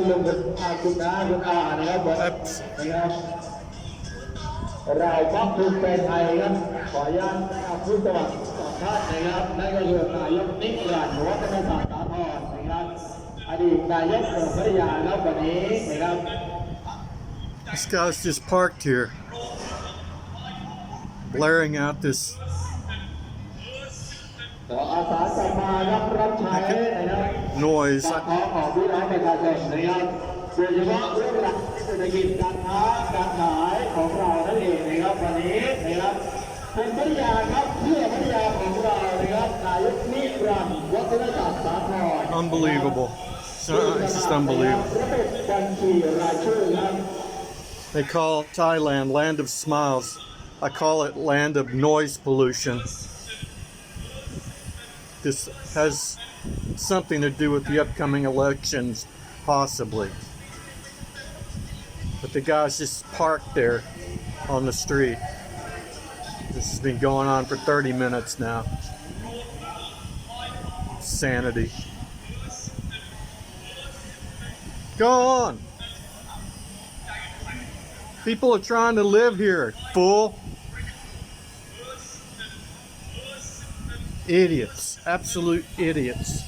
ลุงคุณน้าคุณอานะครับบอกนะครับเราพักภูมิใจไทยครับขออนุญาตผู้สมัครสองท่านนะครับนั่นก็คือนายกนิรันดร์วัฒนศาสตร์สาธรนะครับอดีตนายกองค์พัทยาแล้ววันนี้นะครับ This guy's just parked here, blaring out this ขออาสาสมัครรับใช้นะครับ noise. ขอของพี่น้องประชาชนนะครับโดยเฉพาะเรื่องหลักเศรษฐกิจการค้าการขายของเรานั่นเองนะครับวันนี้นะครับเป็นพัทยาครับเพื่อพัทยาของเรานะครับนายกนิรันดร์วัฒนศาสตร์สาธร Unbelievable. It's just unbelievable. ระบบบัญชีรายชื่อครับ They call Thailand land of smiles. I call it land of noise pollution. This has something to do with the upcoming elections, possibly. But the guy's just parked there on the street. This has been going on for 30 minutes now. Sanity. Go on. People are trying to live here, fool. Idiots. Absolute idiots.